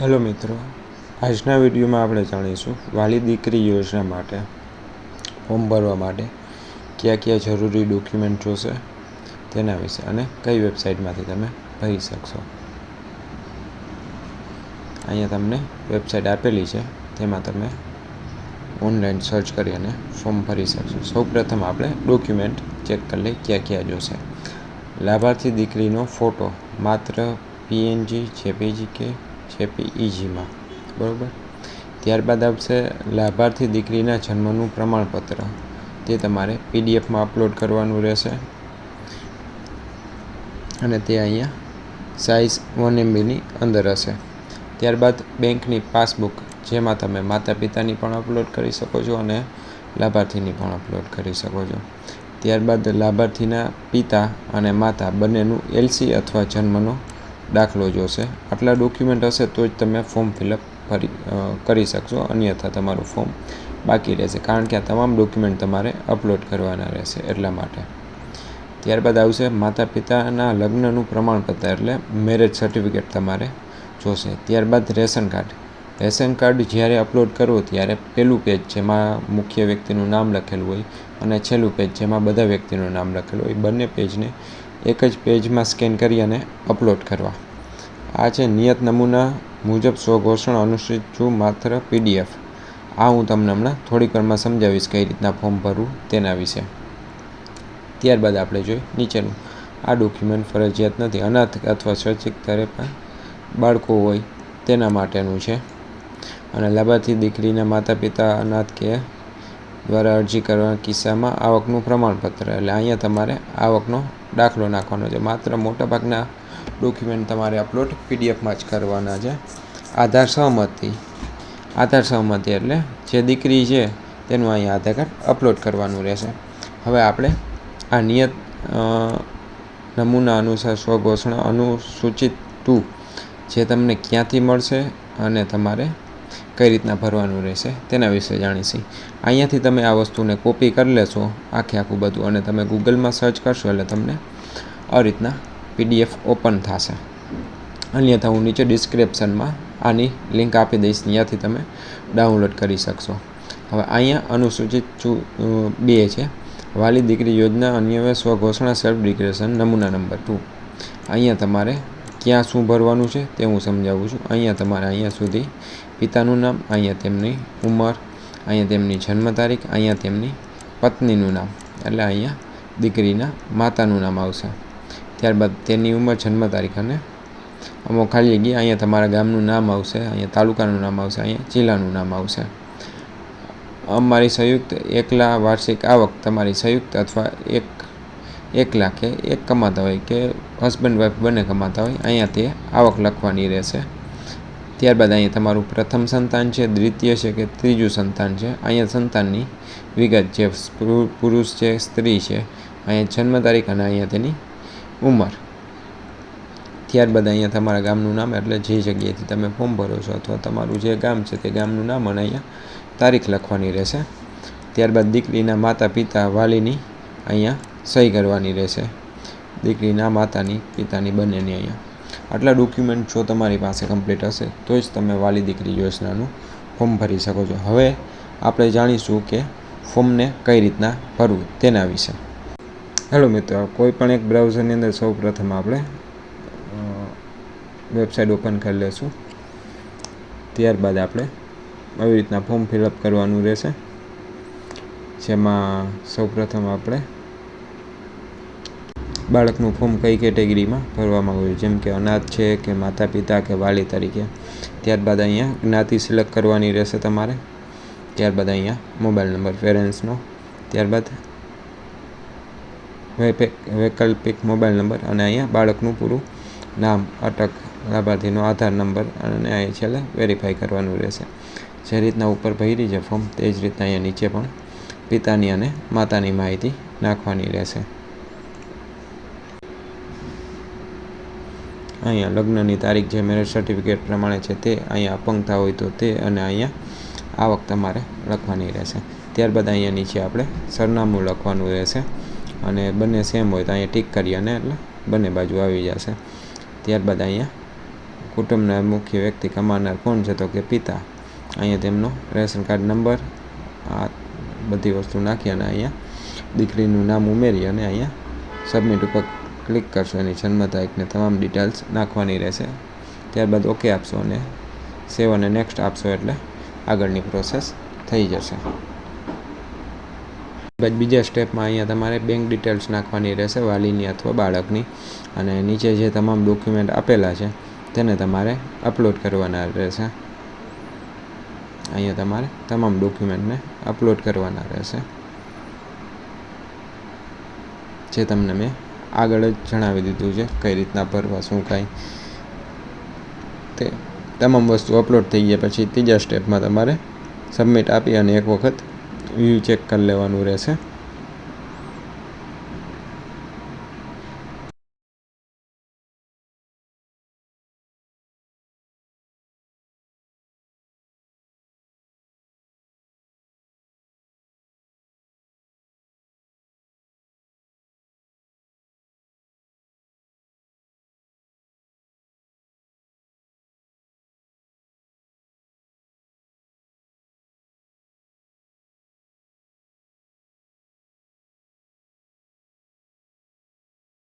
Hello મિત્રો, આજના વિડીયોમાં આપણે જાણીશું વાલી દીકરી યોજના માટે ફોર્મ ભરવા માટે કયા જરૂરી ડોક્યુમેન્ટ જોશે તેના વિશે અને કઈ વેબસાઇટમાંથી તમે ભરી શકશો. અહીંયા તમને વેબસાઇટ આપેલી છે, તેમાં તમે ઓનલાઈન સર્ચ કરી અને ફોર્મ ભરી શકશો. સૌપ્રથમ આપણે ડોક્યુમેન્ટ ચેક કરી લઈએ કયા જોશે. લાભાર્થી દીકરીનો ફોટો માત્ર PNG, JPG કે JPEGમાં, બરાબર. ત્યારબાદ આવશે લાભાર્થી દીકરીના જન્મનું પ્રમાણપત્ર, તે તમારે PDFમાં અપલોડ કરવાનું રહેશે અને તે અહીંયા સાઇઝ 1 MBની અંદર હશે. ત્યારબાદ બેંકની પાસબુક, જેમાં તમે માતા પિતાની પણ અપલોડ કરી શકો છો અને લાભાર્થીની પણ અપલોડ કરી શકો છો. ત્યારબાદ લાભાર્થીના પિતા અને માતા બંનેનું LC અથવા જન્મનો દાખલો જોશે. આટલા ડોક્યુમેન્ટ હશે તો જ તમે ફોર્મ ફિલઅપ કરી શકશો, અન્યથા તમારું ફોર્મ બાકી રહેશે, કારણ કે આ તમામ ડોક્યુમેન્ટ તમારે અપલોડ કરવાના રહેશે એટલા માટે. ત્યારબાદ આવશે માતા પિતાના લગ્નનું પ્રમાણપત્ર, એટલે મેરેજ સર્ટિફિકેટ તમારે જોશે. ત્યારબાદ રેશન કાર્ડ જ્યારે અપલોડ કરવો ત્યારે પહેલું પેજ જેમાં મુખ્ય વ્યક્તિનું નામ લખેલું હોય અને છેલ્લું પેજ જેમાં બધા વ્યક્તિનું નામ લખેલું હોય, બંને પેજને એક જ પેજમાં સ્કેન કરી અને અપલોડ કરવા. આ છે નિયત નમૂના મુજબ સ્વઘોષણા અનુસૂચિત છું માત્ર PDF. આ હું તમને હમણાં થોડીક વારમાં સમજાવીશ કઈ રીતના ફોર્મ ભરવું તેના વિશે. ત્યારબાદ આપણે જોઈએ નીચેનું. આ ડોક્યુમેન્ટ ફરજિયાત નથી. અનાથ અથવા સ્વૈચ્છિક સ્તરે બાળકો હોય તેના માટેનું છે. અને લાભાર્થી દીકરીના માતા પિતા અનાથ કે દ્વારા અરજી કરવાના કિસ્સામાં આવકનું પ્રમાણપત્ર, એટલે અહીંયા તમારે આવકનો દાખલો નાખવાનો છે. માત્ર મોટાભાગના ડોક્યુમેન્ટ તમારે અપલોડ PDFમાં જ કરવાના છે. આધાર સહમતિ એટલે જે દીકરી છે તેનું અહીંયા આધાર કાર્ડ અપલોડ કરવાનું રહેશે. હવે આપણે આ નિયત નમૂના અનુસાર સ્વઘોષણા અનુસૂચિત 2 જે તમને ક્યાંથી મળશે અને તમારે કઈ રીતના ભરવાનું રહેશે તેના વિશે જાણીશું. અહીંયાથી તમે આ વસ્તુને કોપી કરી લેશો આખું બધું, અને તમે ગૂગલમાં સર્ચ કરશો એટલે તમને આ રીતના PDF ઓપન થશે. અન્યથા હું નીચે ડિસ્ક્રિપ્શનમાં આની લિંક આપી દઈશ, ત્યાંથી તમે ડાઉનલોડ કરી શકશો. હવે અહીંયા અનુસૂચિત 2 છે, વાલી દીકરી યોજના અન્વયે સ્વઘોષણા સેલ્ફ ડિક્લેરેશન નમૂના નંબર 2. અહીંયા તમારે ક્યાં શું ભરવાનું છે તે હું સમજાવું છું. અહીંયા તમારે અહીંયા સુધી પિતાનું નામ, અહીંયા તેમની ઉંમર, અહીંયા તેમની જન્મ તારીખ, અહીંયા તેમની પત્નીનું નામ, એટલે અહીંયા દીકરીના માતાનું નામ આવશે. ત્યારબાદ તેની ઉંમર, જન્મ તારીખ અને અમુક ખાલી જગ્યા, અહીંયા તમારા ગામનું નામ આવશે, અહીંયા તાલુકાનું નામ આવશે, અહીંયા જિલ્લાનું નામ આવશે. અમારી સંયુક્ત એકલા વાર્ષિક આવક, તમારી સંયુક્ત અથવા એકલા કે એક કમાતા હોય કે હસબન્ડ વાઈફ બંને કમાતા હોય, અહીંયા તે આવક લખવાની રહેશે. ત્યારબાદ અહીંયા તમારું પ્રથમ સંતાન છે, દ્વિતીય છે કે ત્રીજું સંતાન છે, અહીંયા સંતાનની વિગત, જે પુરુષ છે સ્ત્રી છે, અહીંયા જન્મ તારીખ અને અહીંયા તેની ઉંમર. ત્યારબાદ અહીંયા તમારા ગામનું નામ, એટલે જે જગ્યાએથી તમે ફોર્મ ભરો છો અથવા તમારું જે ગામ છે તે ગામનું નામ અને અહીંયા તારીખ લખવાની રહેશે. ત્યારબાદ દીકરીના માતા પિતા વાલીની અહીંયા સહી કરવાની રહેશે, દીકરીના માતાની પિતાની બંનેની અહીંયા. આટલા ડોક્યુમેન્ટ જો તમારી પાસે કમ્પ્લીટ હશે તો જ તમે વાલી દીકરી યોજનાનું ફોર્મ ભરી શકો છો. હવે આપણે જાણીશું કે ફોર્મને કઈ રીતના ભરવું તેના વિશે. હેલો મિત્રો, કોઈ પણ એક બ્રાઉઝરની અંદર સૌપ્રથમ આપણે વેબસાઇટ ઓપન કરી લઈશું. ત્યારબાદ આપણે આવી રીતના ફોર્મ ફિલઅપ કરવાનું રહેશે, જેમાં સૌપ્રથમ આપણે બાળકનું ફોર્મ કઈ કેટેગરીમાં ભરવામાં આવ્યું, જેમ કે અનાથ છે કે માતા પિતા કે વાલી તરીકે. ત્યારબાદ અહીંયા જ્ઞાતિ સિલેક્ટ કરવાની રહેશે તમારે. ત્યારબાદ અહીંયા મોબાઈલ નંબર પેરેન્ટ્સનો, ત્યારબાદ વૈકલ્પિક મોબાઈલ નંબર અને અહીંયા બાળકનું પૂરું નામ, અટક, લાભાર્થીનો આધાર નંબર અને અહીં છેલ્લે વેરીફાઈ કરવાનું રહેશે. જે રીતના ઉપર ભરી છે ફોર્મ તે જ રીતના અહીંયા નીચે પણ પિતાની અને માતાની માહિતી નાખવાની રહેશે. અહીંયા લગ્નની તારીખ જે મેરેજ સર્ટિફિકેટ પ્રમાણે છે તે, અહીંયા અપંગતા હોય તો તે, અને અહીંયા આવક તમારે લખવાની રહેશે. ત્યારબાદ અહીંયા નીચે આપણે સરનામું લખવાનું રહેશે અને બંને સેમ હોય તો અહીંયા ટીક કરી અને એટલે બંને બાજુ આવી જશે. ત્યારબાદ અહીંયા કુટુંબના મુખ્ય વ્યક્તિ કમાનાર કોણ છે? તો કે પિતા. અહીંયા તેમનો રેશન કાર્ડ નંબર, આ બધી વસ્તુ નાખી અને અહીંયા દીકરીનું નામ ઉમેરી અને અહીંયા સબમિટ ઉપર ક્લિક કરશો. એની જન્મ તારીખને તમામ ડિટેલ્સ નાખવાની રહેશે. ત્યારબાદ ઓકે આપશો અને સેવ અને નેક્સ્ટ આપશો એટલે આગળની પ્રોસેસ થઈ જશે. બાદ બીજા સ્ટેપમાં અહીંયા તમારે બેંક ડિટેલ્સ નાખવાની રહેશે, વાલીની અથવા બાળકની, અને નીચે જે તમામ ડોક્યુમેન્ટ આપેલા છે તેને તમારે અપલોડ કરવાના રહેશે. અહીંયા તમારે તમામ ડોક્યુમેન્ટને અપલોડ કરવાના રહેશે, જે તમને મેં આગળ જ જણાવી દીધું છે કઈ રીતના ભરવા, શું કાંઈ. તે તમામ વસ્તુ અપલોડ થઈ ગયા પછી ત્રીજા સ્ટેપમાં તમારે સબમિટ આપી અને એક વખત વ્યૂ ચેક કરી લેવાનું રહેશે.